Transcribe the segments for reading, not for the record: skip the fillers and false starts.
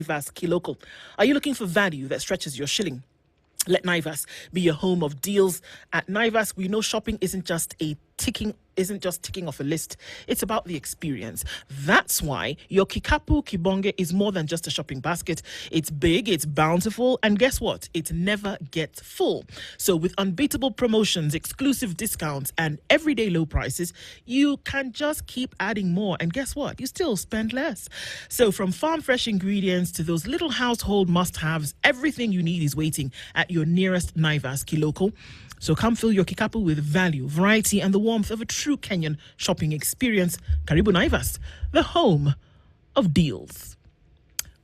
Naivas Kiloko. Are you looking for value that stretches your shilling? Let Naivas be your home of deals. At Naivas, we know shopping isn't just ticking off a list. It's about the experience. That's why your Kikapu Kibonge is more than just a shopping basket. It's big, it's bountiful, and guess what? It never gets full. So with unbeatable promotions, exclusive discounts, and everyday low prices, you can just keep adding more. And guess what? You still spend less. So from farm fresh ingredients to those little household must-haves, everything you need is waiting at your nearest Naivas Kiloko. So come fill your kikapu with value, variety, and the warmth of a true Kenyan shopping experience. Karibu Naivas, the home of deals.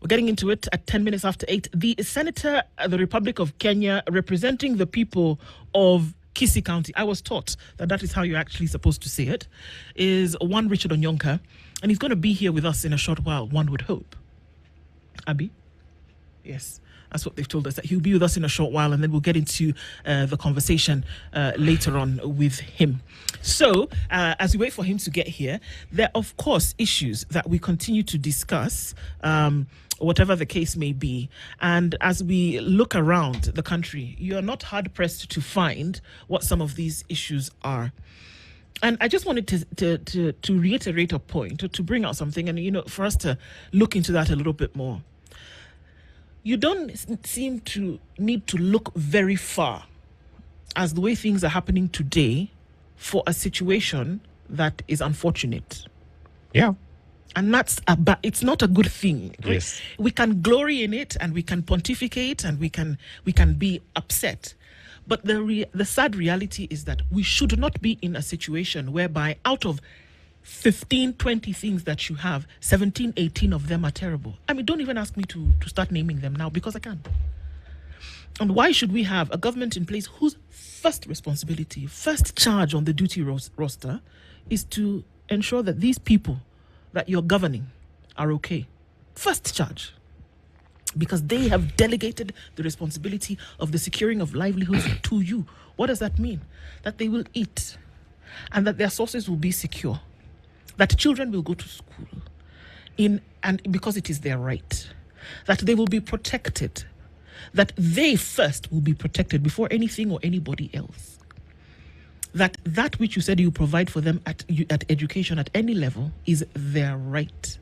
We're getting into it at 10 minutes after 8. The Senator of the Republic of Kenya, representing the people of Kisii County, I was taught that is how you're actually supposed to say it, is one Richard Onyonka, and he's going to be here with us in a short while, one would hope. Abi? Yes. That's what they've told us, that he'll be with us in a short while, and then we'll get into the conversation later on with him. So, as we wait for him to get here, there are, of course, issues that we continue to discuss, whatever the case may be. And as we look around the country, you are not hard-pressed to find what some of these issues are. And I just wanted to reiterate a point, to bring out something, and, for us to look into that a little bit more. You don't seem to need to look very far as the way things are happening today for a situation that is unfortunate. Yeah. And it's not a good thing. Yes. We can glory in it, and we can pontificate, and we can be upset. But the sad reality is that we should not be in a situation whereby out of 15, 20 things that you have, 17, 18 of them are terrible. I mean, don't even ask me to start naming them now, because I can't. And why should we have a government in place whose first responsibility, first charge on the duty roster is to ensure that these people that you're governing are okay? First charge. Because they have delegated the responsibility of the securing of livelihoods to you. What does that mean? That they will eat, and that their sources will be secure, that children will go to school, and because it is their right, that they will be protected, that they first will be protected before anything or anybody else, that which you said you provide for them at education at any level is their right,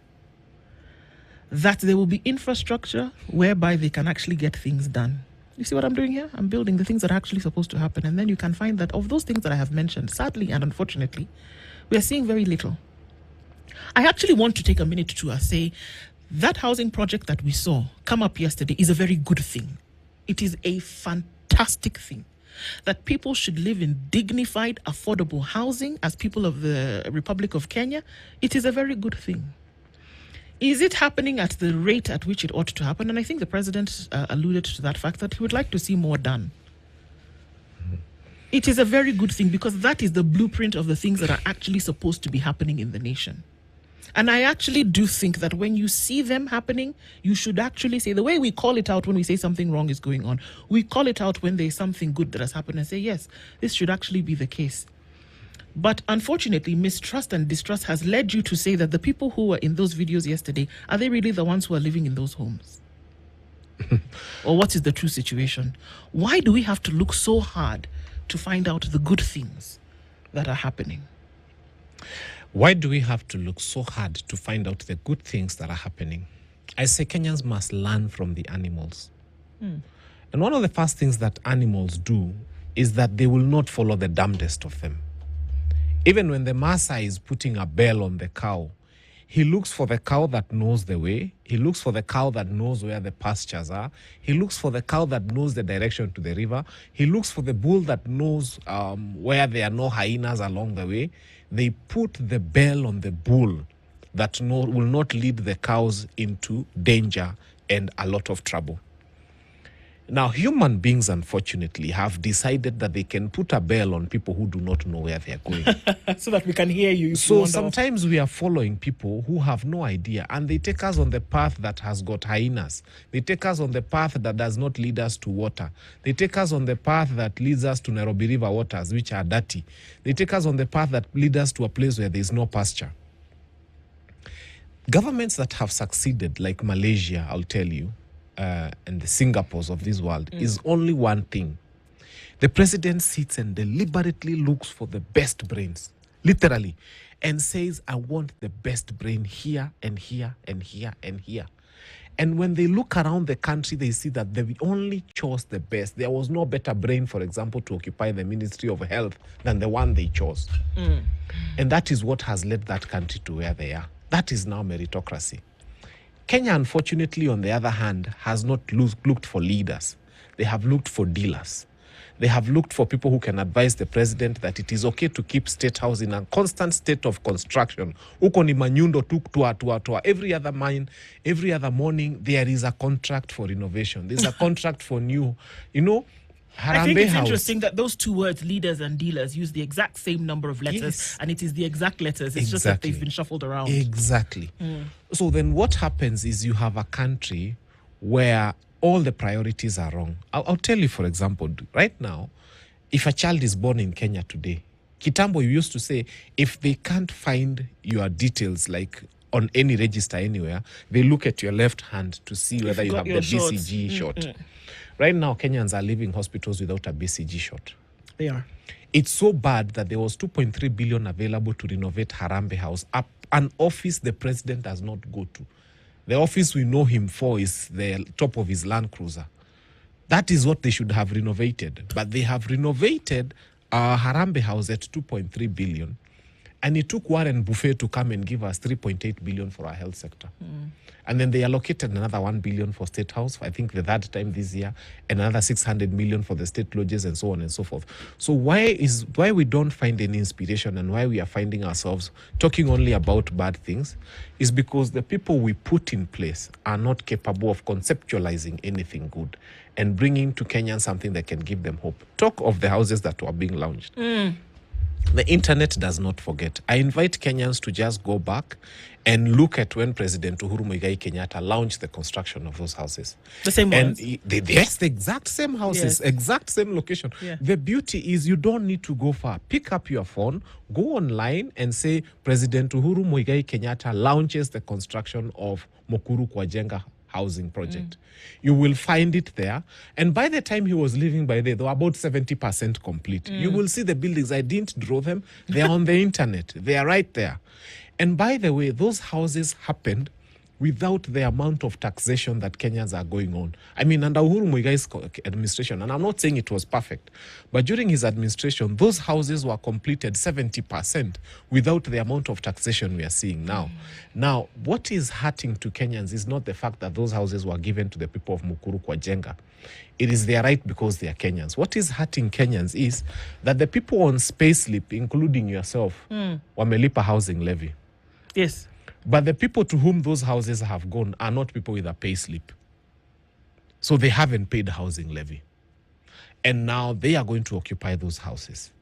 that there will be infrastructure whereby they can actually get things done. You see what I'm doing here? I'm building the things that are actually supposed to happen, and then you can find that of those things that I have mentioned, sadly and unfortunately, we are seeing very little. I actually want to take a minute to say that housing project that we saw come up yesterday is a very good thing. It is a fantastic thing that people should live in dignified, affordable housing as people of the Republic of Kenya. It is a very good thing. Is it happening at the rate at which it ought to happen? And I think the president alluded to that fact, that he would like to see more done. It is a very good thing, because that is the blueprint of the things that are actually supposed to be happening in the nation. And I actually do think that when you see them happening, you should actually say, the way we call it out when we say something wrong is going on, we call it out when there's something good that has happened and say, yes, this should actually be the case. But unfortunately, mistrust and distrust has led you to say that the people who were in those videos yesterday, are they really the ones who are living in those homes? Or what is the true situation? Why do we have to look so hard to find out the good things that are happening? Why do we have to look so hard to find out the good things that are happening? I say Kenyans must learn from the animals. And one of the first things that animals do is that they will not follow the damnedest of them. Even when the Maasai is putting a bell on the cow, he looks for the cow that knows the way. He looks for the cow that knows where the pastures are. He looks for the cow that knows the direction to the river. He looks for the bull that knows where there are no hyenas along the way. They put the bell on the bull that will not lead the cows into danger and a lot of trouble. Now, human beings, unfortunately, have decided that they can put a bell on people who do not know where they're going. So that we can hear you. So sometimes we are following people who have no idea, and they take us on the path that has got hyenas. They take us on the path that does not lead us to water. They take us on the path that leads us to Nairobi River waters, which are dirty. They take us on the path that leads us to a place where there is no pasture. Governments that have succeeded, like Malaysia, I'll tell you, and the Singapores of this world, is only one thing. The president sits and deliberately looks for the best brains, literally, and says, I want the best brain here and here and here and here. And when they look around the country, they see that they only chose the best. There was no better brain, for example, to occupy the Ministry of Health than the one they chose. And that is what has led that country to where they are. That is now meritocracy. Kenya, unfortunately, on the other hand, has not looked for leaders. They have looked for dealers. They have looked for people who can advise the president that it is okay to keep State House in a constant state of construction. Uko ni manyundo tu tua. Every other morning, there is a contract for renovation. There's a contract for new, I think it's House. interesting that those two words, leaders and dealers, use the exact same number of letters, and it is the exact letters. It's just that they've been shuffled around. Exactly. So then what happens is you have a country where all the priorities are wrong. I'll tell you, for example, right now, if a child is born in Kenya today, Kitambo, you used to say, if they can't find your details, like on any register anywhere, they look at your left hand to see whether you have the BCG shot. Right now, Kenyans are leaving hospitals without a BCG shot. They are. It's so bad that there was 2.3 billion available to renovate Harambee House, an office the president does not go to. The office we know him for is the top of his Land Cruiser. That is what they should have renovated. But they have renovated Harambee House at 2.3 billion. And it took Warren Buffett to come and give us 3.8 billion for our health sector. And then they allocated another 1 billion for State House, I think the third time this year, and another 600 million for the state lodges and so on and so forth. So why we don't find any inspiration and why we are finding ourselves talking only about bad things is because the people we put in place are not capable of conceptualizing anything good and bringing to Kenyans something that can give them hope. Talk of the houses that were being launched. The internet does not forget. I invite Kenyans to just go back and look at when President Uhuru Muigai Kenyatta launched the construction of those houses. The same ones? Yes, the exact same houses, exact same location. Yeah. The beauty is you don't need to go far. Pick up your phone, go online and say, President Uhuru Muigai Kenyatta launches the construction of Mukuru Kwajenga housing project. You will find it there. And by the time he was leaving by there, they were about 70% complete. You will see the buildings. I didn't draw them. They are on the internet. They are right there. And by the way, those houses happened without the amount of taxation that Kenyans are going on. I mean, under Uhuru Muigai's administration, and I'm not saying it was perfect, but during his administration, those houses were completed 70% without the amount of taxation we are seeing now. Now, what is hurting to Kenyans is not the fact that those houses were given to the people of Mukuru Kwajenga. It is their right because they are Kenyans. What is hurting Kenyans is that the people on Payslip, including yourself, wamelipa housing levy. Yes. But the people to whom those houses have gone are not people with a pay slip. So they haven't paid housing levy. And now they are going to occupy those houses.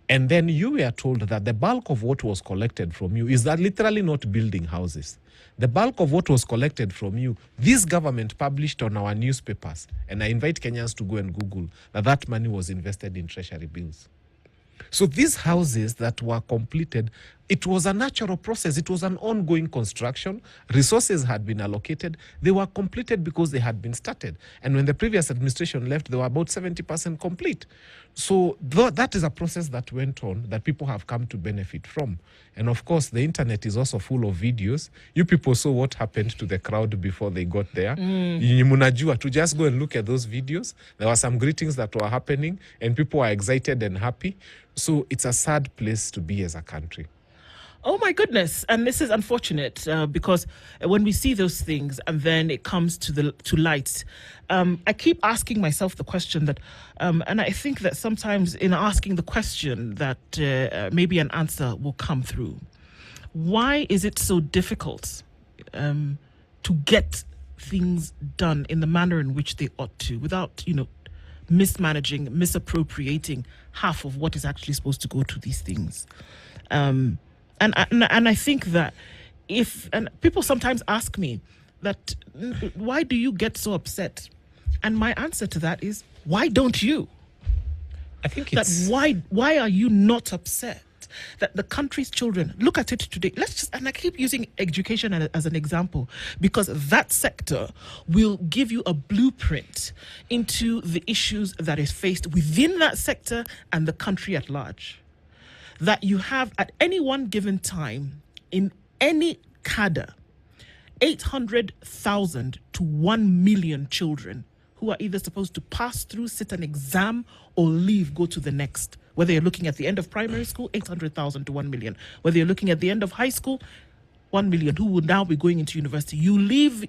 And then you were told that the bulk of what was collected from you is that literally not building houses. The bulk of what was collected from you, this government published on our newspapers, and I invite Kenyans to go and Google, that money was invested in treasury bills. So these houses that were completed, it was a natural process. It was an ongoing construction. Resources had been allocated. They were completed because they had been started. And when the previous administration left, they were about 70% complete. So that is a process that went on that people have come to benefit from. And of course, the internet is also full of videos. You people saw what happened to the crowd before they got there. Munajua, to just go and look at those videos. There were some greetings that were happening and people were excited and happy. So it's a sad place to be as a country. Oh my goodness. And this is unfortunate because when we see those things and then it comes to light, I keep asking myself the question that, and I think that sometimes in asking the question that maybe an answer will come through. Why is it so difficult to get things done in the manner in which they ought to without, mismanaging, misappropriating half of what is actually supposed to go to these things? And I think that and people sometimes ask me that, why do you get so upset? And my answer to that is, why don't you? I think it's... That why are you not upset? fact that the country's children, look at it today. And I keep using education as an example, because that sector will give you a blueprint into the issues that is faced within that sector and the country at large. That you have at any one given time in any cadre 800,000 to 1 million children who are either supposed to pass through, sit an exam, or leave, go to the next. Whether you're looking at the end of primary school, 800,000 to 1 million. Whether you're looking at the end of high school, 1 million who will now be going into university. You leave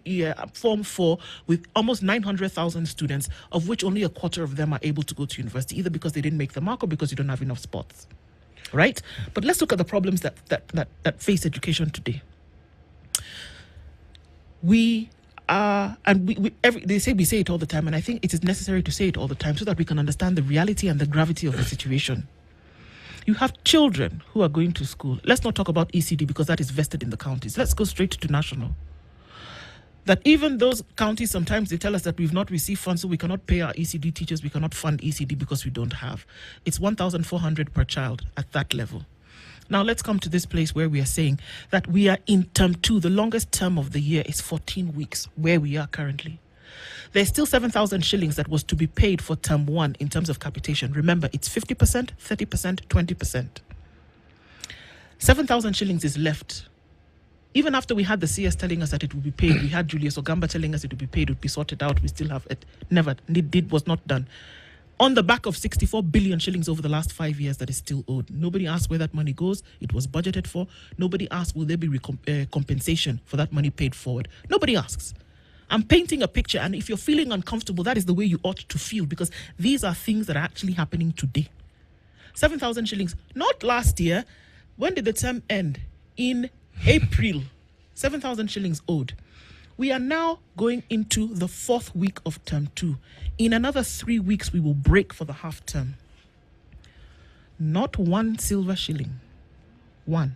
Form 4 with almost 900,000 students, of which only a quarter of them are able to go to university, either because they didn't make the mark or because you don't have enough spots. Right? But let's look at the problems that face education today. They say we say it all the time, and I think it is necessary to say it all the time so that we can understand the reality and the gravity of the situation. You have children who are going to school. Let's not talk about ECD because that is vested in the counties. Let's go straight to national. That even those counties, sometimes they tell us that we've not received funds, so we cannot pay our ECD teachers, we cannot fund ECD because we don't have. It's 1,400 per child at that level. Now let's come to this place where we are saying that we are in term 2. The longest term of the year is 14 weeks, where we are currently. There's still 7,000 shillings that was to be paid for term 1 in terms of capitation. Remember, it's 50%, 30%, 20%. 7,000 shillings is left. Even after we had the CS telling us that it would be paid, we had Julius Ogamba telling us it would be paid, it would be sorted out, we still have it. Was not done. On the back of 64 billion shillings over the last 5 years that is still owed. Nobody asked where that money goes. It was budgeted for. Nobody asked, will there be compensation for that money paid forward? Nobody asks. I'm painting a picture, and if you're feeling uncomfortable, that is the way you ought to feel, because these are things that are actually happening today. 7,000 shillings, not last year. When did the term end? In April. 7,000 shillings owed. We are now going into the 4th week of term 2. In another 3 weeks, we will break for the half term. Not one silver shilling. One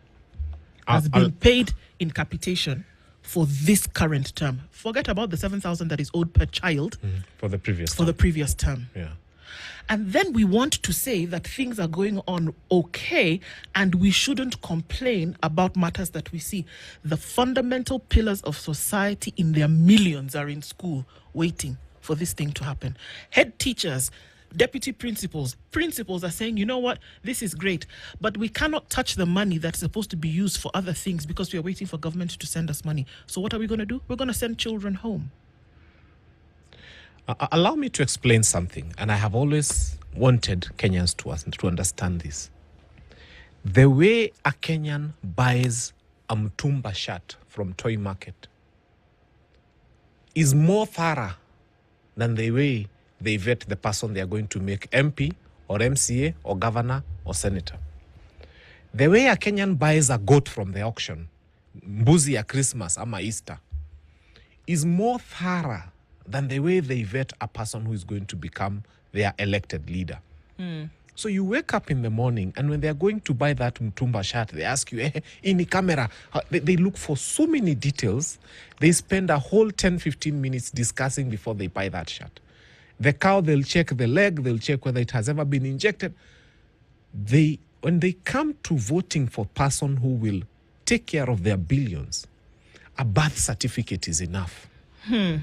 has been paid in capitation for this current term. Forget about the 7,000 that is owed per child for the previous term. Yeah. And then we want to say that things are going on okay and we shouldn't complain about matters that we see. The fundamental pillars of society in their millions are in school waiting for this thing to happen. Head teachers, deputy principals are saying, you know what, this is great, but we cannot touch the money that's supposed to be used for other things because we are waiting for government to send us money. So what are we going to do? We're going to send children home. Allow me to explain something, and I have always wanted Kenyans to understand this. The way a Kenyan buys a mtumba shirt from toy market is more thorough than the way they vet the person they are going to make MP or MCA or governor or senator. The way a Kenyan buys a goat from the auction, mbuzi ya Christmas ama Easter, is more thorough than the way they vet a person who is going to become their elected leader. So you wake up in the morning, and when they are going to buy that mtumba shirt, they ask you, in camera. They look for so many details. They spend a whole 10-15 minutes discussing before they buy that shirt. The cow, they'll check the leg, they'll check whether it has ever been injected. When they come to voting for a person who will take care of their billions, a birth certificate is enough.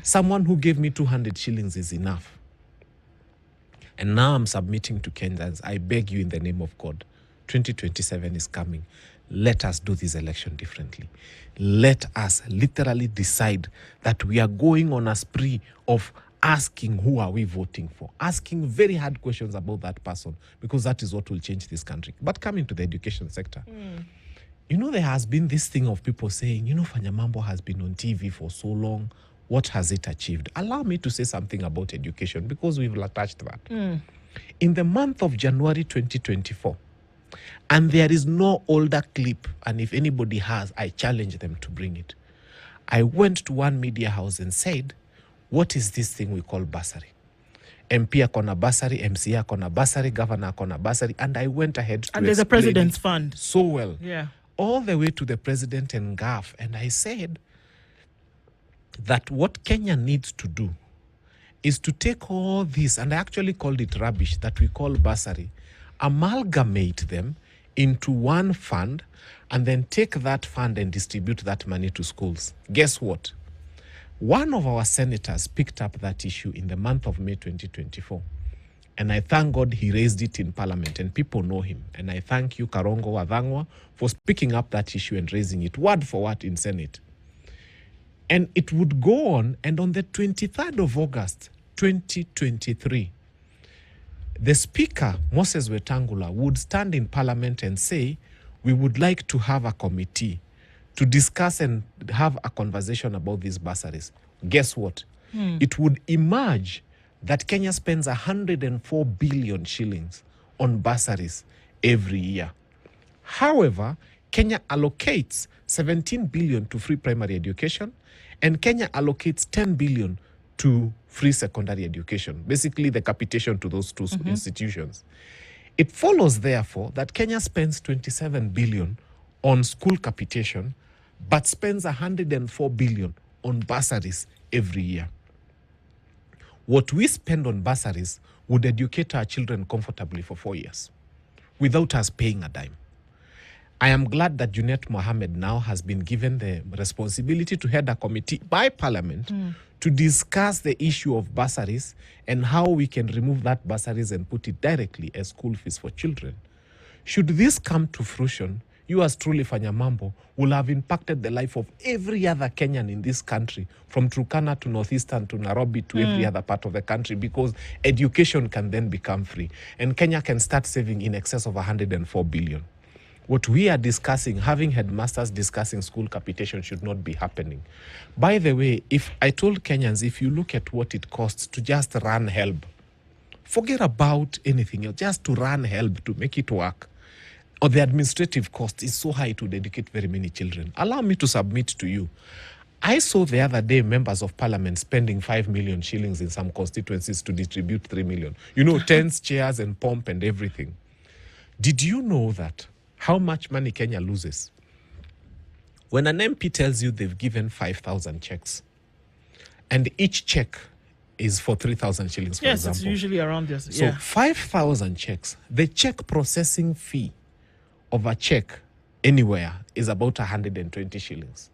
Someone who gave me 200 shillings is enough. And now I'm submitting to Kenyans. I beg you in the name of God, 2027 is coming. Let us do this election differently. Let us literally decide that we are going on a spree of asking who are we voting for, asking very hard questions about that person, because that is what will change this country. But coming to the education sector, you know, there has been this thing of people saying, you know, Fanyamambo has been on TV for so long. What has it achieved? Allow me to say something about education, because we've touched that. In the month of January 2024, and there is no older clip, and if anybody has, I challenge them to bring it. I went to one media house and said, what is this thing we call bursary? MP akona bursary, MCA akona bursary, governor akona bursary, and I went ahead to And there's a president's fund. So well. Yeah. All the way to the president and GAF. And I said that what Kenya needs to do is to take all this, and I actually called it rubbish that we call bursary, amalgamate them into one fund and then take that fund and distribute that money to schools. Guess what? One of our senators picked up that issue in the month of May 2024. And I thank God he raised it in Parliament and people know him. And I thank you, Karongo Wadhangwa, for picking up that issue and raising it word for word in Senate. And it would go on, and on the 23rd of August, 2023, the Speaker, Moses Wetangula, would stand in Parliament and say, we would like to have a committee to discuss and have a conversation about these bursaries. Guess what? It would emerge that Kenya spends 104 billion shillings on bursaries every year. However, Kenya allocates 17 billion to free primary education, and Kenya allocates 10 billion to free secondary education, basically the capitation to those two institutions. It follows, therefore, that Kenya spends 27 billion on school capitation, but spends 104 billion on bursaries every year. What we spend on bursaries would educate our children comfortably for 4 years without us paying a dime. I am glad that Junet Mohammed now has been given the responsibility to head a committee by Parliament to discuss the issue of bursaries and how we can remove that bursaries and put it directly as school fees for children. Should this come to fruition, you as truly Fanyamambo will have impacted the life of every other Kenyan in this country, from Turkana to Northeastern to Nairobi to every other part of the country, because education can then become free. And Kenya can start saving in excess of 104 billion. What we are discussing, having headmasters discussing school capitation, should not be happening. By the way, if I told Kenyans, if you look at what it costs to just run HELB, forget about anything else, just to run HELB, to make it work, or the administrative cost is so high it would educate very many children. Allow me to submit to you. I saw the other day members of parliament spending 5 million shillings in some constituencies to distribute 3 million. You know, tents, chairs, and pomp and everything. Did you know that? How much money Kenya loses? When an MP tells you they've given 5,000 checks, and each check is for 3,000 shillings, for example. Yes, it's usually around this. So 5,000 checks, the check processing fee of a check anywhere is about 120 shillings.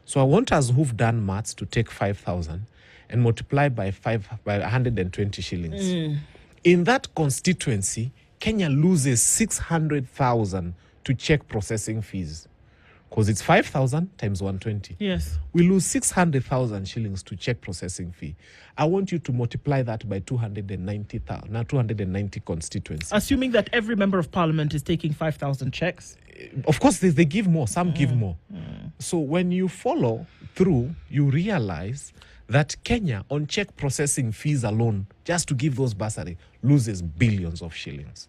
So I want us who've done maths to take 5,000 and multiply by 120 shillings. In that constituency, Kenya loses 600,000 to check processing fees, because it's 5,000 times 120. Yes. We lose 600,000 shillings to check processing fee. I want you to multiply that by 290 constituencies. Assuming that every member of parliament is taking 5,000 checks. Of course, they give more. Some give more. So when you follow through, you realize that Kenya, on check processing fees alone, just to give those bursary, loses billions of shillings.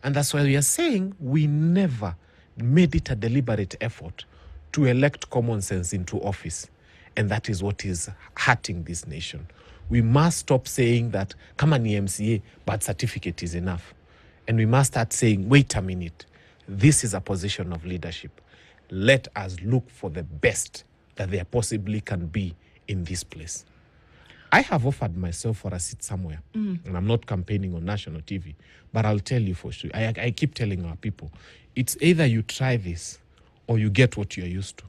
And that's why we are saying we never made it a deliberate effort to elect common sense into office. And that is what is hurting this nation. We must stop saying that, kama ni MCA, birth certificate is enough. And we must start saying, wait a minute, this is a position of leadership. Let us look for the best that there possibly can be in this place. I have offered myself for a seat somewhere, and I'm not campaigning on national TV, but I'll tell you for sure, I keep telling our people, it's either you try this or you get what you're used to.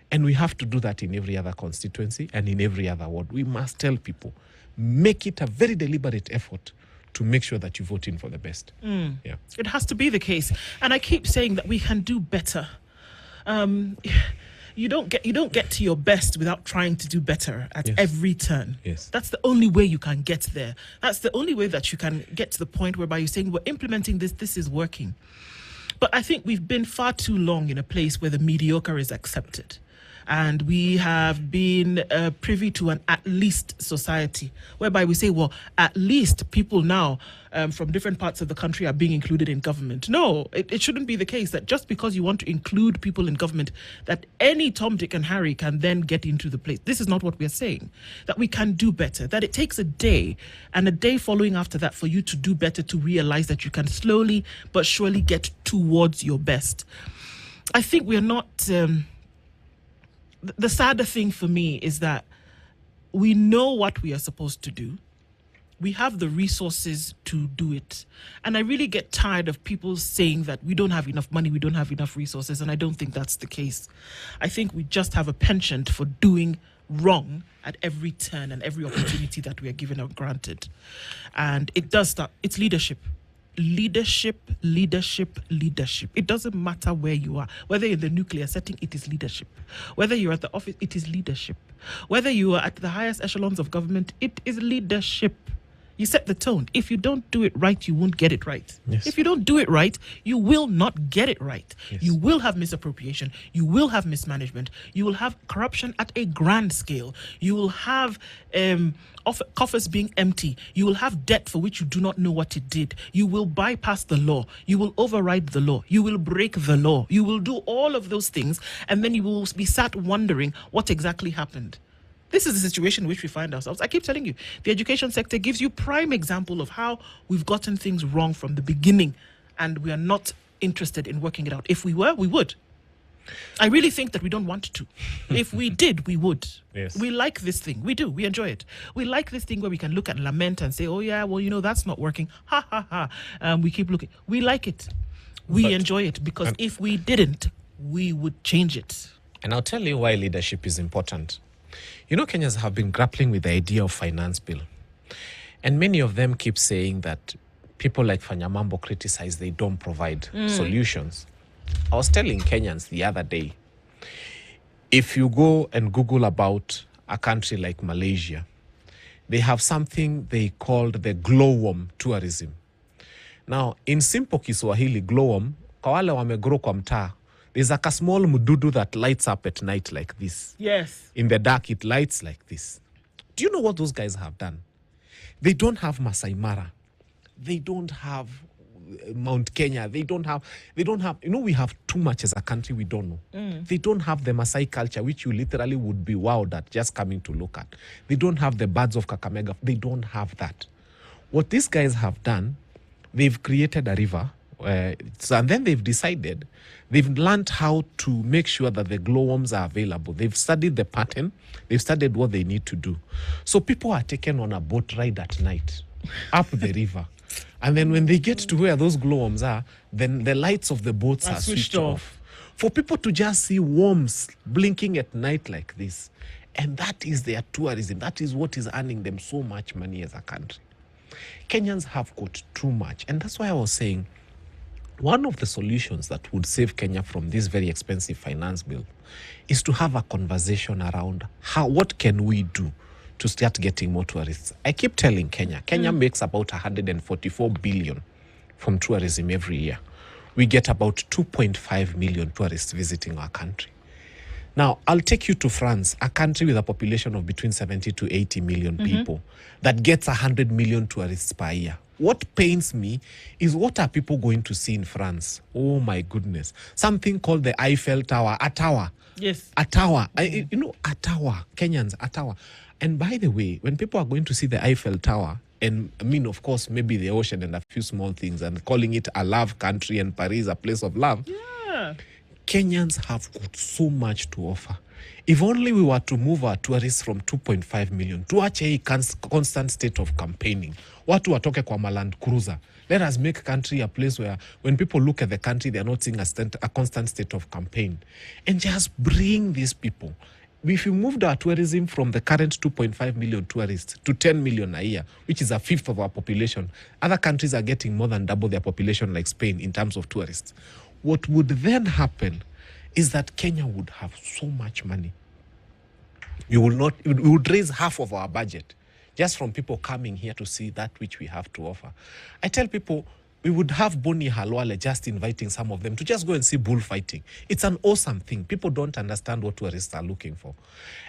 And we have to do that in every other constituency and in every other ward. We must tell people, make it a very deliberate effort to make sure that you vote in for the best. Yeah. It has to be the case. And I keep saying that we can do better. You don't get to your best without trying to do better at every turn. Yes. That's the only way you can get there. That's the only way that you can get to the point whereby you're saying, we're implementing this is working. But I think we've been far too long in a place where the mediocre is accepted. And we have been privy to an at least society, whereby we say, well, at least people now from different parts of the country are being included in government. No, it shouldn't be the case that just because you want to include people in government, that any Tom, Dick and Harry can then get into the place. This is not what we're saying. That we can do better, that it takes a day and a day following after that for you to do better, to realize that you can slowly but surely get towards your best. I think we're not... The sadder thing for me is that we know what we are supposed to do. we have the resources to do it. And I really get tired of people saying that we don't have enough money, we don't have enough resources, and I don't think that's the case. I think we just have a penchant for doing wrong at every turn and every opportunity that we are given or granted. And it does start, it's leadership. Leadership. It doesn't matter where you are. Whether you're in the nuclear setting, it is leadership. Whether you're at the office, it is leadership. Whether you are at the highest echelons of government, it is leadership. You set the tone. If you don't do it right, you won't get it right. Yes. If you don't do it right, you will not get it right. Yes. You will have misappropriation. You will have mismanagement. You will have corruption at a grand scale. You will have coffers being empty. You will have debt for which you do not know what it did. You will bypass the law. You will override the law. You will break the law. You will do all of those things, and then you will be sat wondering what exactly happened. This is the situation in which we find ourselves. I keep telling you, the education sector gives you prime example of how we've gotten things wrong from the beginning, and we are not interested in working it out. If we were, we would. I really think that we don't want to. If we did, we would. Yes. We like this thing. We do. We enjoy it. We like this thing where we can look and lament and say, oh yeah, well, that's not working. Ha, ha, ha. We keep looking. We like it. We enjoy it, because if we didn't, we would change it. And I'll tell you why leadership is important. Kenyans have been grappling with the idea of finance bill. And many of them keep saying that people like Fanyamambo criticize they don't provide solutions. I was telling Kenyans the other day, if you go and Google about a country like Malaysia, they have something they called the glowworm tourism. Now, in simple Kiswahili, glowworm, kwa wale wamegrow kwa mtaa, there's like a small mududu that lights up at night like this. Yes. In the dark, it lights like this. Do you know what those guys have done? They don't have Masai Mara. They don't have Mount Kenya. They don't have, we have too much as a country we don't know. They don't have the Masai culture, which you literally would be wowed at just coming to look at. They don't have the birds of Kakamega. They don't have that. What these guys have done, they've created a river. And then they've decided, they've learned how to make sure that the glowworms are available. They've studied the pattern. They've studied what they need to do. So people are taken on a boat ride at night up the river. And then when they get to where those glowworms are, then the lights of the boats are switched off. For people to just see worms blinking at night like this. And that is their tourism. That is what is earning them so much money as a country. Kenyans have got too much. And that's why I was saying, one of the solutions that would save Kenya from this very expensive finance bill is to have a conversation around what can we do to start getting more tourists. I keep telling Kenya makes about 144 billion from tourism every year. We get about 2.5 million tourists visiting our country. Now, I'll take you to France, a country with a population of between 70 to 80 million people that gets 100 million tourists per year. What pains me is, what are people going to see in France? Oh my goodness. Something called the Eiffel Tower, a tower. Yes. A tower. A tower. Kenyans, a tower. And by the way, when people are going to see the Eiffel Tower, and of course, maybe the ocean and a few small things, and calling it a love country and Paris a place of love. Yeah. Kenyans have got so much to offer. If only we were to move our tourists from 2.5 million to a constant state of campaigning. Watu watoke kwa Land Cruiser. Let us make country a place where when people look at the country, they are not seeing a constant state of campaign. And just bring these people. If you moved our tourism from the current 2.5 million tourists to 10 million a year, which is a fifth of our population, other countries are getting more than double their population, like Spain, in terms of tourists. What would then happen is that Kenya would have so much money. We would raise half of our budget just from people coming here to see that which we have to offer. I tell people, we would have Boni Halwale just inviting some of them to just go and see bullfighting. It's an awesome thing. People don't understand what tourists are looking for.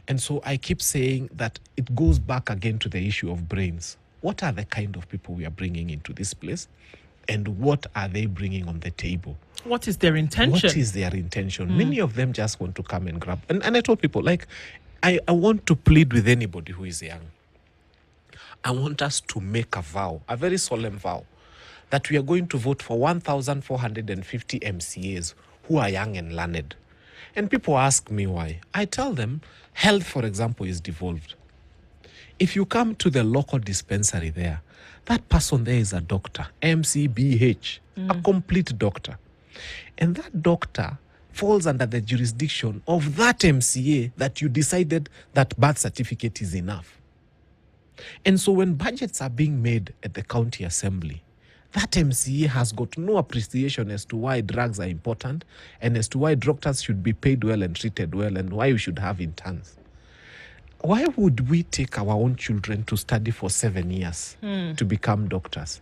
And so I keep saying that it goes back again to the issue of brains. What are the kind of people we are bringing into this place? And what are they bringing on the table? What is their intention? What is their intention? Many of them just want to come and grab. And I told people, I want to plead with anybody who is young. I want us to make a vow, a very solemn vow, that we are going to vote for 1,450 MCAs who are young and learned. And people ask me why. I tell them, health, for example, is devolved. If you come to the local dispensary there, that person there is a doctor, MCBH, a complete doctor. And that doctor falls under the jurisdiction of that MCA that you decided that birth certificate is enough. And so when budgets are being made at the county assembly, that MCA has got no appreciation as to why drugs are important and as to why doctors should be paid well and treated well and why we should have interns. Why would we take our own children to study for 7 years to become doctors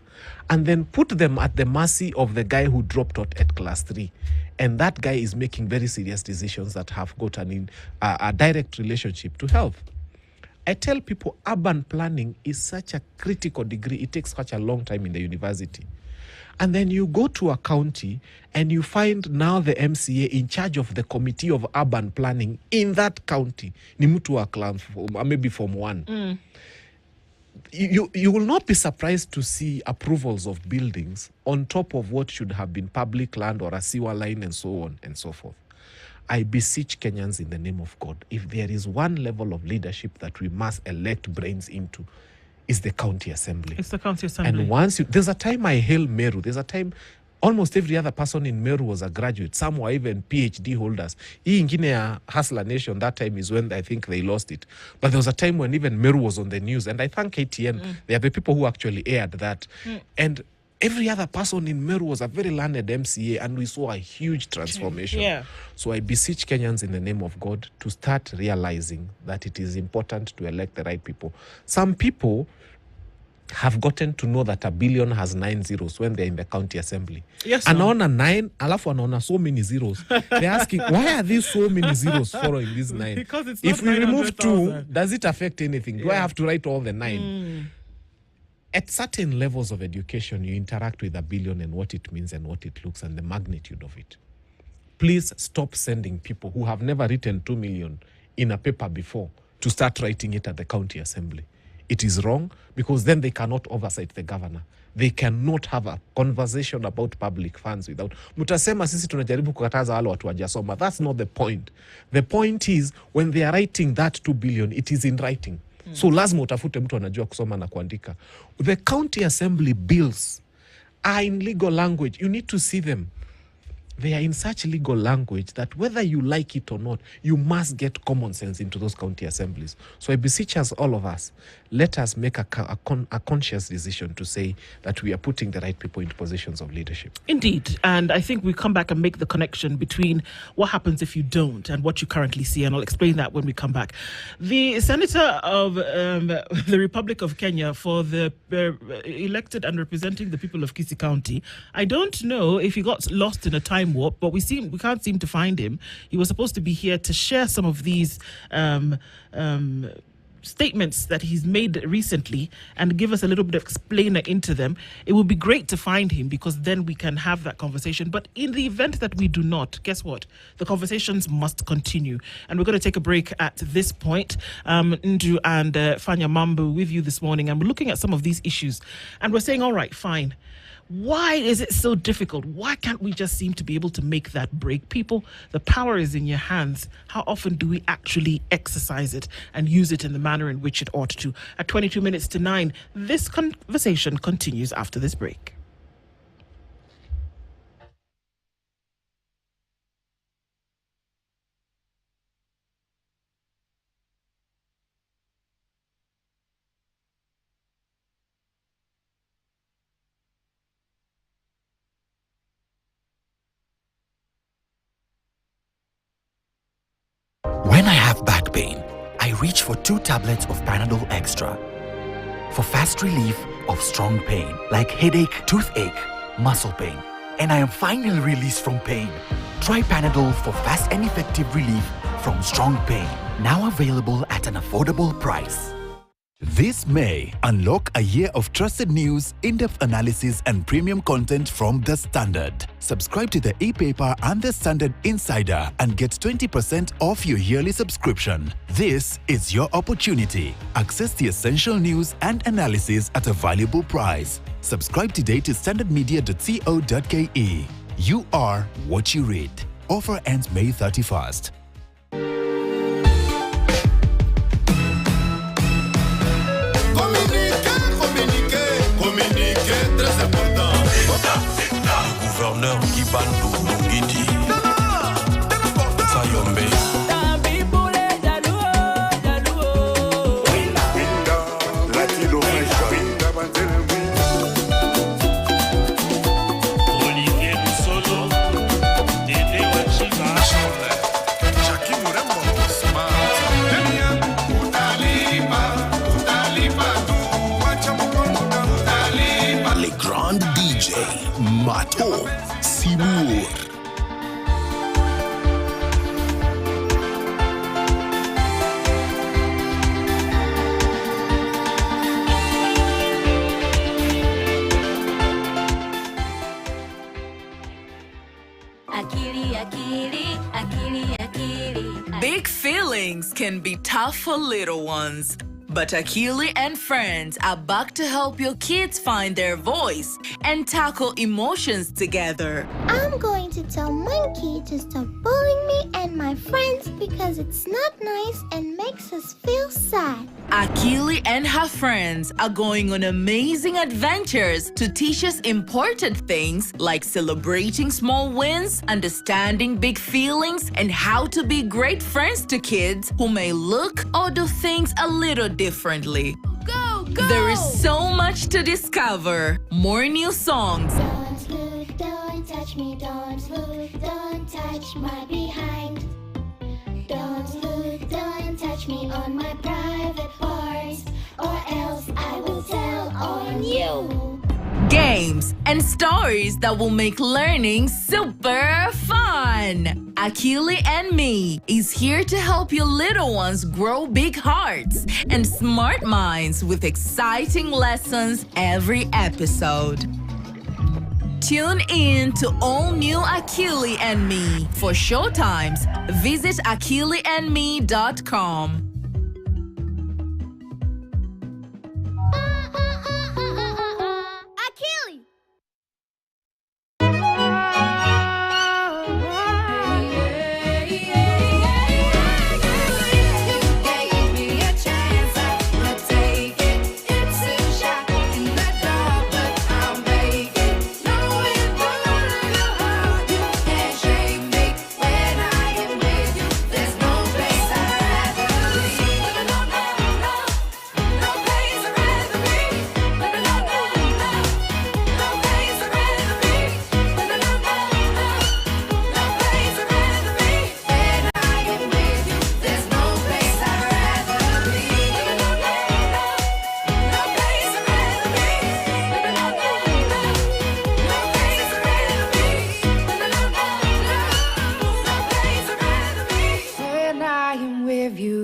and then put them at the mercy of the guy who dropped out at class 3? And that guy is making very serious decisions that have got a direct relationship to health. I tell people urban planning is such a critical degree. It takes such a long time in the university. And then you go to a county and you find now the MCA in charge of the committee of urban planning in that county. Ni mtu wa class, maybe Form 1. You will not be surprised to see approvals of buildings on top of what should have been public land or a sewer line and so on and so forth. I beseech Kenyans in the name of God, if there is one level of leadership that we must elect brains into, is the county assembly. It's the county assembly. And once there's a time I hail Meru. There's a time almost every other person in Meru was a graduate. Some were even PhD holders. Hii ingine ya Hustler Nation, that time is when I think they lost it. But there was a time when even Meru was on the news. And I thank KTN. They are the people who actually aired that. And every other person in Meru was a very learned MCA, and we saw a huge transformation. Yeah. So I beseech Kenyans in the name of God to start realizing that it is important to elect the right people. Some people have gotten to know that $1 billion has 9 zeros when they're in the county assembly. Yes, anaona 9, alafu anaona so many zeros. They're asking, why are these so many zeros following these 9? Because it's not if we remove 2, 900,000. does it affect anything? Do I have to write all the 9? At certain levels of education, you interact with $1 billion and what it means and what it looks and the magnitude of it. Please stop sending people who have never written 2 million in a paper before to start writing it at the county assembly. It is wrong because then they cannot oversight the governor. They cannot have a conversation about public funds without mutasema sisi tunajaribu kukataza wale watu wajasoma. That's not the point. The point is when they are writing that 2 billion, it is in writing. So lazima utafute mtu anajua kusoma na kuandika. The county assembly bills are in legal language. You need to see them. They are in such legal language that whether you like it or not, you must get common sense into those county assemblies. So I beseech us, all of us, let us make a conscious decision to say that we are putting the right people into positions of leadership. Indeed. And I think we come back and make the connection between what happens if you don't and what you currently see. And I'll explain that when we come back. The Senator of the Republic of Kenya for the elected and representing the people of Kisii County, I don't know if he got lost in a time warp, but we can't seem to find him. He was supposed to be here to share some of these statements that he's made recently and give us a little bit of explainer into them. It would be great to find him because then we can have that conversation. But in the event that we do not, guess what? The conversations must continue. And we're going to take a break at this point. Ndu and Fanya Mambu with you this morning, and we're looking at some of these issues. And we're saying, all right, fine. Why is it so difficult? Why can't we just seem to be able to make that break? People, the power is in your hands. How often do we actually exercise it and use it in the manner in which it ought to? At 22 minutes to 9, this conversation continues after this break. When I have back pain, I reach for 2 tablets of Panadol Extra for fast relief of strong pain like headache, toothache, muscle pain, and I am finally released from pain. Try Panadol for fast and effective relief from strong pain. Now available at an affordable price. This May, unlock a year of trusted news, in-depth analysis, and premium content from The Standard. Subscribe to the e-paper and The Standard Insider and get 20% off your yearly subscription. This is your opportunity. Access the essential news and analysis at a valuable price. Subscribe today to standardmedia.co.ke. You are what you read. Offer ends May 31st. gouverneur Kibandou Longiti Sayombe Mato Sibur. Big feelings can be tough for little ones. But Akili and friends are back to help your kids find their voice and tackle emotions together. I'm going to tell Monkey to stop bullying me and my friends because it's not nice and makes us feel sad. Akili and her friends are going on amazing adventures to teach us important things like celebrating small wins, understanding big feelings, and how to be great friends to kids who may look or do things a little differently. Go, go! There is so much to discover. More new songs. Don't look, don't touch me, don't look, don't touch my behind. Don't look, don't touch me on my private parts, or else I will tell on you. Games and stories that will make learning super fun. Akili and Me is here to help your little ones grow big hearts and smart minds with exciting lessons every episode. Tune in to all new Akili and Me. For showtimes, visit akiliandme.com. Akili!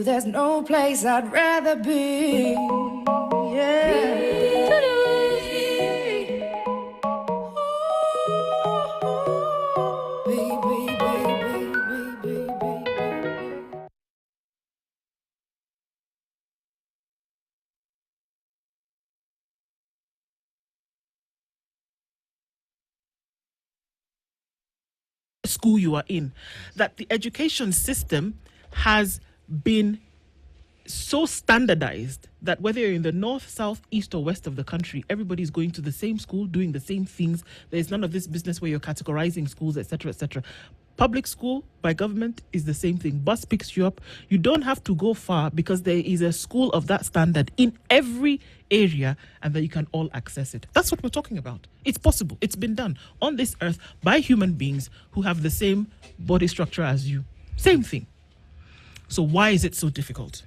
There's no place I'd rather be. School you are in, that the education system has been so standardized that whether you're in the north, south, east, or west of the country, everybody's going to the same school, doing the same things. There's none of this business where you're categorizing schools, etc., etc. Public school by government is the same thing. Bus picks you up. You don't have to go far because there is a school of that standard in every area and that you can all access it. That's what we're talking about. It's possible. It's been done on this earth by human beings who have the same body structure as you. Same thing. So why is it so difficult?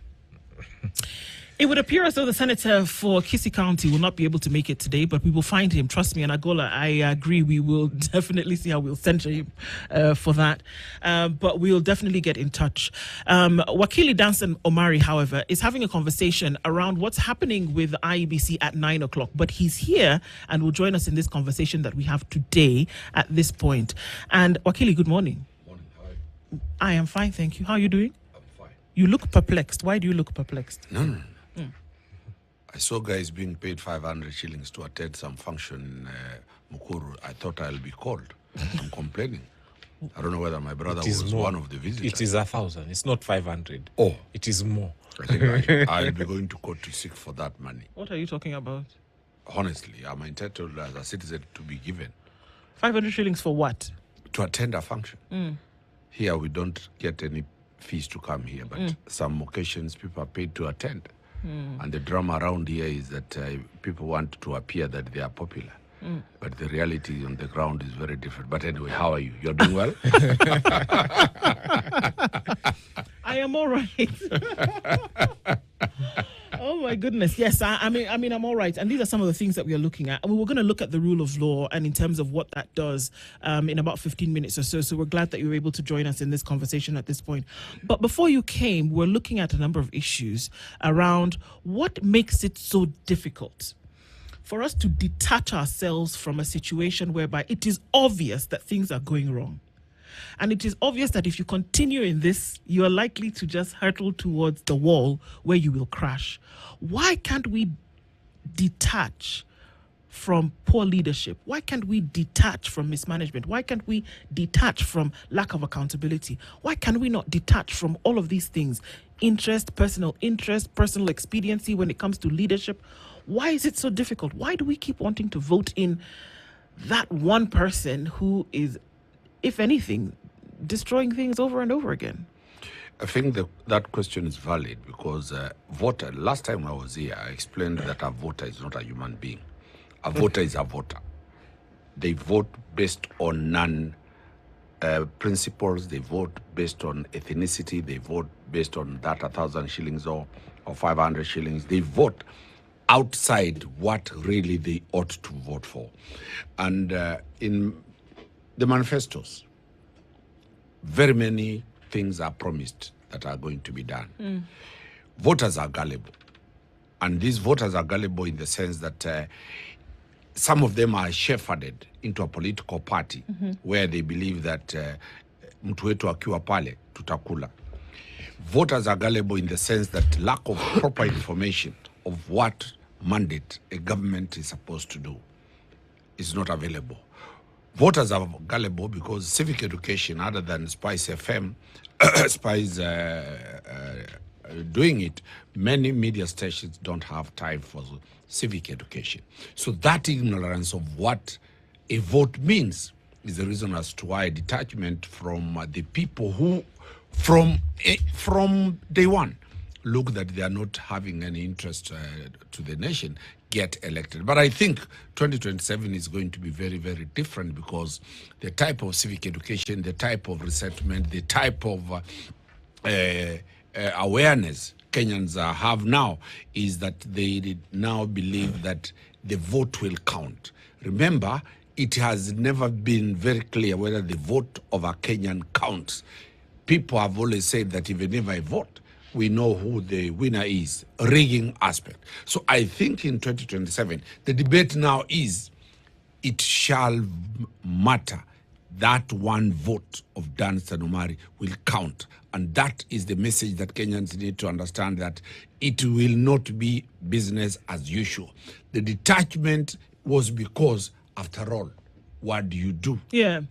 It would appear as though the senator for Kisii County will not be able to make it today, but we will find him. Trust me, and Agola, I agree. We will definitely see how we'll censure him for that. But we'll definitely get in touch. Wakili Danson Omari, however, is having a conversation around what's happening with the IEBC at 9 o'clock. But he's here and will join us in this conversation that we have today at this point. And Wakili, good morning. Morning, how are you? I am fine, thank you. How are you doing? I'm fine. You look perplexed. Why do you look perplexed? No. I saw guys being paid 500 shillings to attend some function in Mukuru. I thought I'll be called. I'm complaining. I don't know whether my brother was more. one of the visitors. It is 1,000. It's not 500. Oh. It is more. I think I'll be going to court to seek for that money. What are you talking about? honestly, I'm entitled as a citizen to be given 500 shillings for what? to attend a function. Here we don't get any fees to come here, but some occasions people are paid to attend. And the drama around here is that people want to appear that they are popular. But the reality on the ground is very different. But anyway, how are you? You're doing well? I am all right. Oh my goodness. Yes, I mean I'm all right. And these are some of the things that we are looking at. And we're going to look at the rule of law and in terms of what that does in about 15 minutes or so. So we're glad that you were able to join us in this conversation at this point. But before you came, we're looking at a number of issues around what makes it so difficult for us to detach ourselves from a situation whereby it is obvious that things are going wrong. And it is obvious that if you continue in this, you are likely to just hurtle towards the wall where you will crash. Why can't we detach from poor leadership? Why can't we detach from mismanagement? Why can't we detach from lack of accountability? Why can we not detach from all of these things? Interest, personal expediency when it comes to leadership. Why is it so difficult? Why do we keep wanting to vote in that one person who is, if anything, destroying things over and over again? I think that question is valid because voter, last time I was here, I explained that a voter is not a human being. A voter is a voter. They vote based on principles. They vote based on ethnicity. They vote based on that 1,000 shillings or 500 shillings. They vote outside what really they ought to vote for. And in the manifestos, very many things are promised that are going to be done. Voters are gullible. And these voters are gullible in the sense that some of them are shepherded into a political party where they believe that mtu wetu akiwa pale tutakula. Voters are gullible in the sense that lack of proper information of what mandate a government is supposed to do is not available. Voters are gullible because civic education, other than Spice FM, Spice doing it, many media stations don't have time for civic education. So that ignorance of what a vote means is the reason as to why detachment from the people who, from day one, look that they are not having any interest to the nation, get elected. But I think 2027 is going to be very, very different because the type of civic education, the type of resettlement, the type of awareness Kenyans have now is that they now believe that the vote will count. Remember, it has never been very clear whether the vote of a Kenyan counts. People have always said that even if I vote, we know who the winner is, rigging aspect. So I think in 2027, the debate now is, it shall matter. That one vote of Dan Sanumari will count. And that is the message that Kenyans need to understand, that it will not be business as usual. The detachment was because, after all, what do you do? Yeah.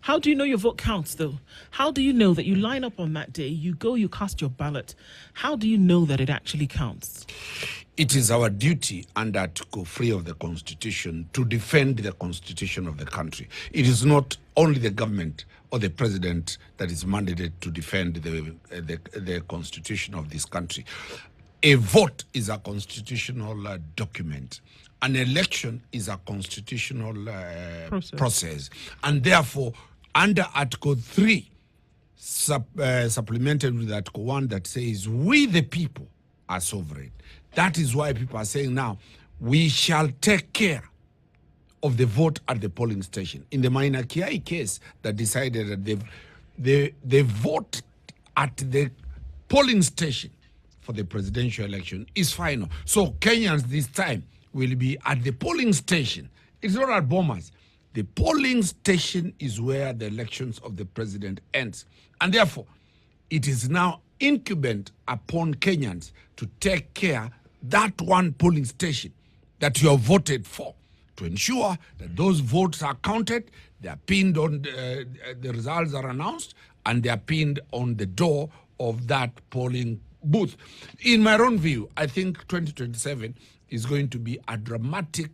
How do you know your vote counts, though? How do you know that you line up on that day, you go, you cast your ballot? How do you know that it actually counts? It is our duty under Article 3 of the Constitution to defend the Constitution of the country. It is not only the government or the president that is mandated to defend the Constitution of this country. A vote is a constitutional document. An election is a constitutional process. And therefore, under Article 3, supplemented with Article 1 that says, we the people are sovereign. That is why people are saying now, we shall take care of the vote at the polling station. In the Maina Kiai case that decided that the vote at the polling station for the presidential election is final. So Kenyans this time will be at the polling station. It's not at Bomas. The polling station is where the elections of the president ends. And therefore, it is now incumbent upon Kenyans to take care that one polling station that you have voted for, to ensure that those votes are counted, they are pinned on, the results are announced, and they are pinned on the door of that polling booth. In my own view, I think 2027 is going to be a dramatic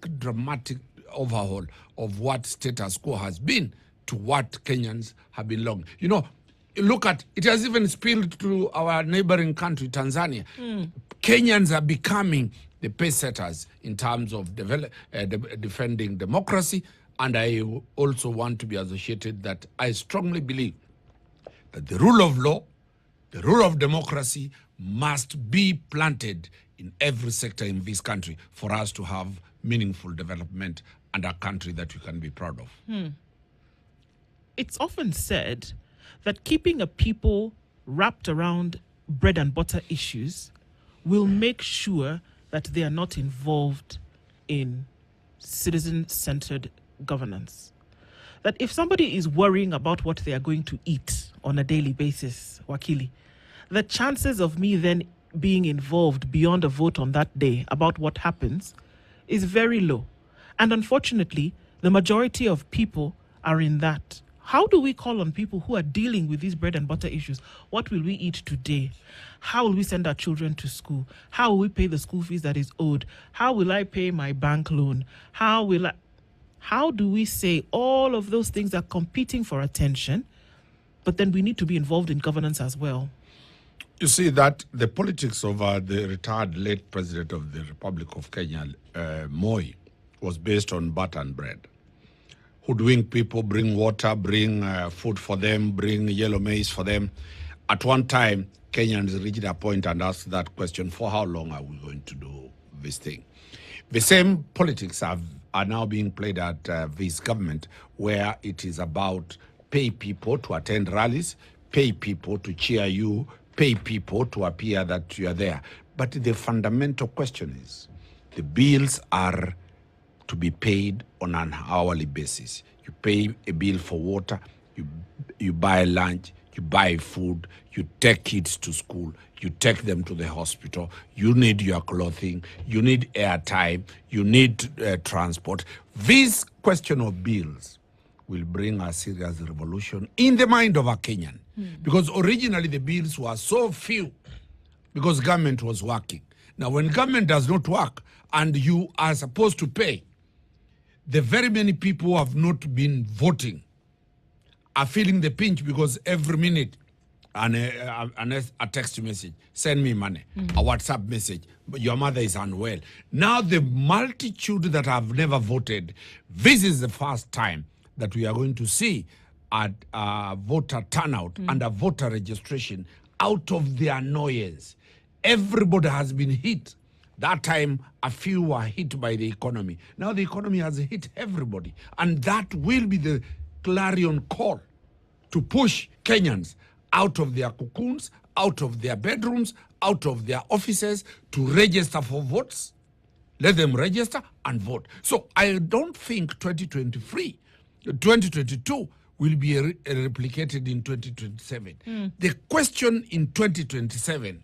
overhaul of what status quo has been to what Kenyans have been longing. You know, look at, it has even spilled to our neighboring country, Tanzania. Kenyans are becoming the pace setters in terms of defending democracy. And I also want to be associated that I strongly believe that the rule of law, the rule of democracy must be planted in every sector in this country for us to have meaningful development and a country that we can be proud of. It's often said that keeping a people wrapped around bread and butter issues will make sure that they are not involved in citizen-centered governance. That if somebody is worrying about what they are going to eat on a daily basis, Wakili, the chances of me then being involved beyond a vote on that day about what happens is very low. And unfortunately, the majority of people are in that. How do we call on people who are dealing with these bread and butter issues? What will we eat today? How will we send our children to school? How will we pay the school fees that is owed? How will I pay my bank loan? How do we say all of those things are competing for attention, but then we need to be involved in governance as well? You see that the politics of the retired late president of the Republic of Kenya, Moi, was based on butter and bread. Hoodwink people, bring water, bring food for them, bring yellow maize for them. At one time, Kenyans reached a point and asked that question, for how long are we going to do this thing? The same politics are now being played at this government, where it is about pay people to attend rallies, pay people to cheer you, pay people to appear that you are there. But the fundamental question is, the bills are to be paid on an hourly basis. You pay a bill for water, you buy lunch, you buy food, you take kids to school, you take them to the hospital, you need your clothing, you need airtime, you need transport. This question of bills will bring a serious revolution in the mind of a Kenyan. Because originally the bills were so few because government was working. Now when government does not work and you are supposed to pay, the very many people who have not been voting are feeling the pinch because every minute a text message, send me money, a WhatsApp message, your mother is unwell. Now the multitude that have never voted, this is the first time that we are going to see a voter turnout and a voter registration out of the annoyance. Everybody has been hit. That time, a few were hit by the economy. Now the economy has hit everybody. And that will be the clarion call to push Kenyans out of their cocoons, out of their bedrooms, out of their offices to register for votes. Let them register and vote. So I don't think 2022 will be replicated in 2027. The question in 2027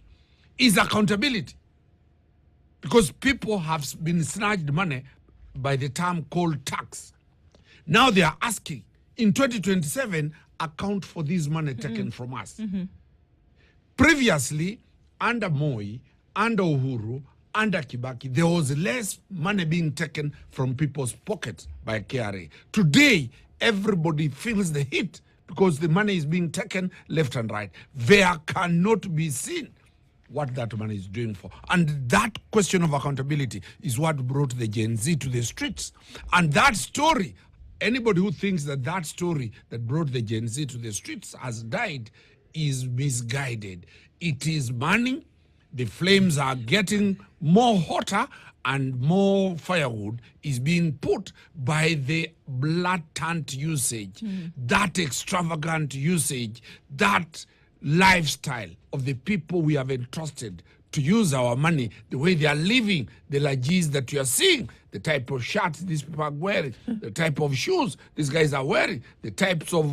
is accountability. Because people have been snatched money by the term called tax. Now they are asking, in 2027, account for this money taken from us. Previously, under Moi, under Uhuru, under Kibaki, there was less money being taken from people's pockets by KRA. Today, everybody feels the hit because the money is being taken left and right. There cannot be seen what that money is doing for. And that question of accountability is what brought the Gen Z to the streets. And that story, anybody who thinks that that story that brought the Gen Z to the streets has died is misguided. It is money. The flames are getting more hotter and more firewood is being put by the blatant usage, that extravagant usage, that lifestyle of the people we have entrusted to use our money, the way they are living, the lagis that you are seeing, the type of shirts these people are wearing, the type of shoes these guys are wearing, the types of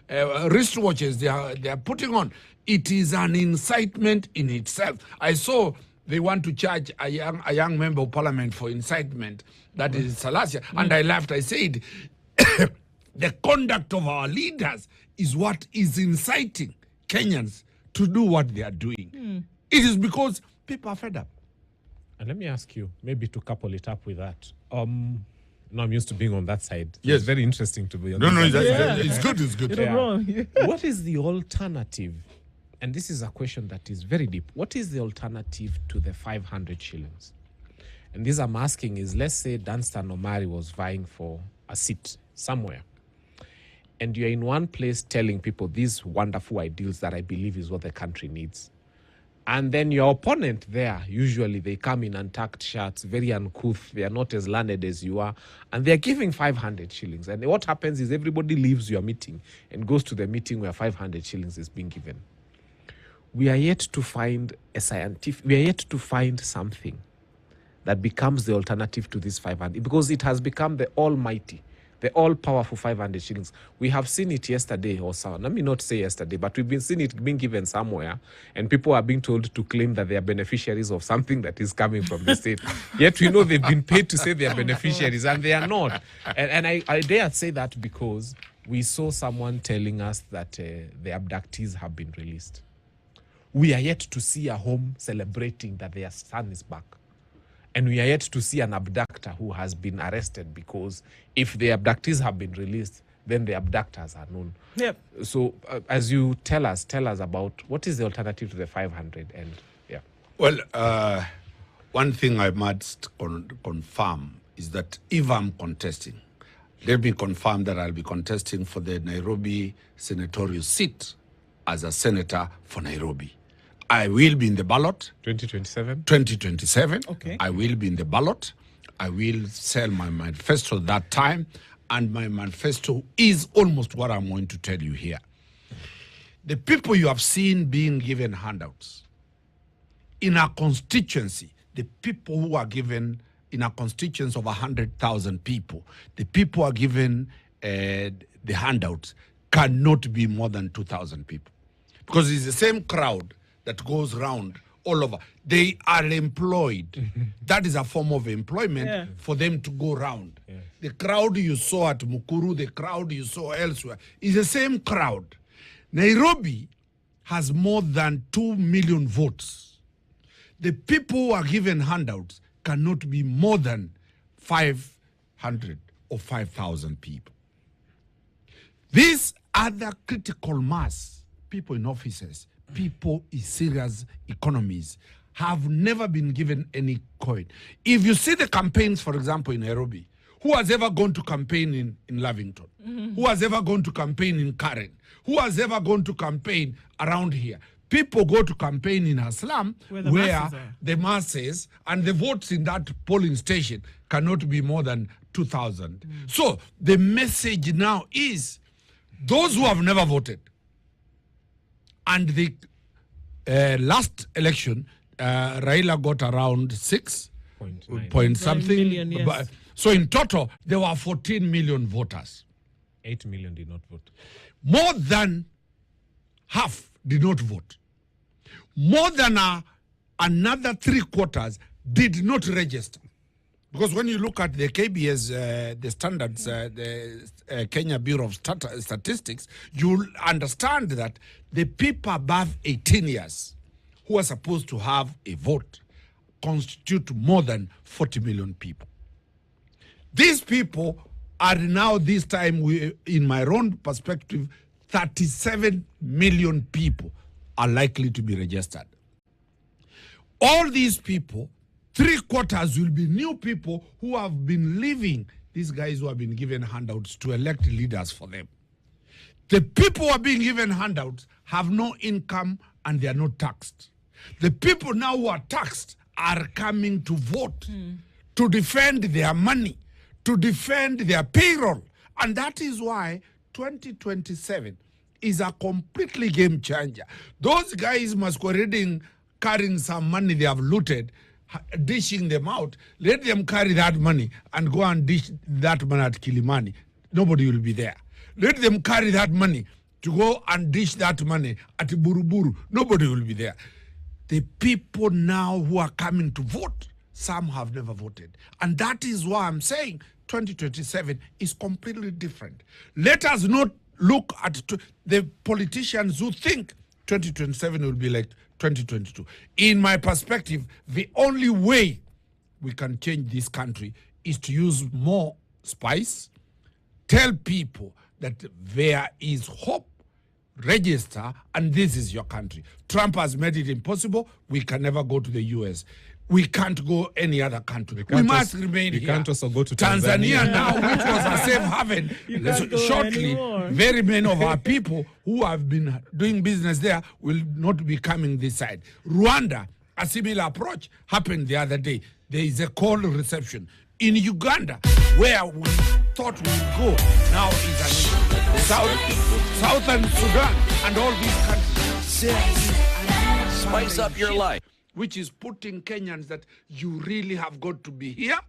wristwatches they are putting on. It is an incitement in itself. I saw they want to charge a young member of parliament for incitement. That is Salasia. And I laughed. I said, the conduct of our leaders is what is inciting Kenyans to do what they are doing. It is because people are fed up. And let me ask you, maybe to couple it up with that. No, I'm used to being on that side. So Yes. It's very interesting to be on No, this no, side. it's good. It's good. You're not wrong. What is the alternative? And this is a question that is very deep. What is the alternative to the 500 shillings? And this I'm asking is, let's say Danstan Omari was vying for a seat somewhere. And you're in one place telling people these wonderful ideals that I believe is what the country needs. And then your opponent there, usually they come in untucked shirts, very uncouth. They are not as learned as you are. And they're giving 500 shillings. And what happens is everybody leaves your meeting and goes to the meeting where 500 shillings is being given. We are yet to find something that becomes the alternative to this 500, because it has become the almighty, the all-powerful 500 shillings. We have seen it yesterday or so. Let me not say yesterday, but we've been seeing it being given somewhere, and people are being told to claim that they are beneficiaries of something that is coming from the state. Yet we know they've been paid to say they are beneficiaries, and they are not. And I dare say that because we saw someone telling us that the abductees have been released. We are yet to see a home celebrating that their son is back. And we are yet to see an abductor who has been arrested, because if the abductees have been released, then the abductors are known. Yep. So as you tell us about what is the alternative to the 500? And yeah. Well, one thing I must confirm is that if I'm contesting, let me confirm that I'll be contesting for the Nairobi senatorial seat as a senator for Nairobi. I will be in the ballot. 2027? 2027. Okay. I will be in the ballot. I will sell my manifesto that time. And my manifesto is almost what I'm going to tell you here. The people you have seen being given handouts in our constituency, the people who are given in a constituency of 100,000 people, the people who are given the handouts cannot be more than 2,000 people. Because it's the same crowd that goes round all over. They are employed. That is a form of employment for them to go round. Yeah. The crowd you saw at Mukuru, the crowd you saw elsewhere, is the same crowd. Nairobi has more than 2 million votes. The people who are given handouts cannot be more than 500 or 5,000 people. These other critical mass, people in offices, people in serious economies, have never been given any coin. If you see the campaigns, for example, in Nairobi, who has ever gone to campaign in Lavington? Mm-hmm. Who has ever gone to campaign in Karen? Who has ever gone to campaign around here? People go to campaign in a slum where the masses and the votes in that polling station cannot be more than 2,000. So the message now is those who have never voted, and the last election, Raila got around 6 point something. Million, yes. So in total, there were 14 million voters. 8 million did not vote. More than half did not vote. More than another 3/4 did not register. Because when you look at the KBS, the standards, the Kenya Bureau of Statistics, you'll understand that the people above 18 years who are supposed to have a vote constitute more than 40 million people. These people are now, this time, in my own perspective, 37 million people are likely to be registered. All these people, 3/4 will be new people who have been leaving these guys who have been given handouts to elect leaders for them. The people who are being given handouts have no income and they are not taxed. The people now who are taxed are coming to vote, to defend their money, to defend their payroll. And that is why 2027 is a completely game changer. Those guys masquerading, carrying some money they have looted, dishing them out, let them carry that money and go and dish that money at Kilimani. Nobody will be there. Let them carry that money to go and dish that money at Buruburu. Nobody will be there. The people now who are coming to vote, some have never voted. And that is why I'm saying 2027 is completely different. Let us not look at the politicians who think 2027 will be like 2022. In my perspective, the only way we can change this country is to use more spice, tell people that there is hope, register, and this is your country. Trump has made it impossible. We can never go to the US. We can't go any other country. We must remain here. We can't also go to Tanzania now, which was a safe haven. Shortly, very many of our people who have been doing business there will not be coming this side. Rwanda, a similar approach happened the other day. There is a cold reception. In Uganda, where we thought we would go, now is an Southern Sudan and all these countries. Spice up your life. Which is putting Kenyans that you really have got to be here.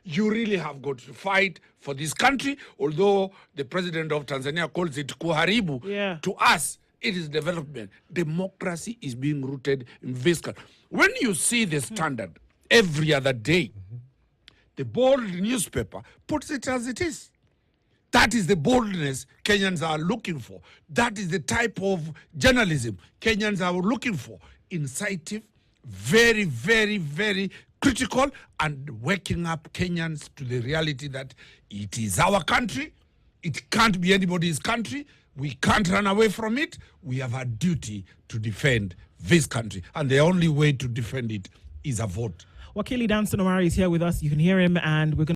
You really have got to fight for this country. Although the president of Tanzania calls it kuharibu, to us, it is development. Democracy is being rooted in this country. When you see the Standard every other day, the bold newspaper puts it as it is. That is the boldness Kenyans are looking for. That is the type of journalism Kenyans are looking for. Incisive, very, very, very critical, and waking up Kenyans to the reality that it is our country. It can't be anybody's country. We can't run away from it. We have a duty to defend this country. And the only way to defend it is a vote. Wakili Dan Sonomari is here with us. You can hear him, and we're going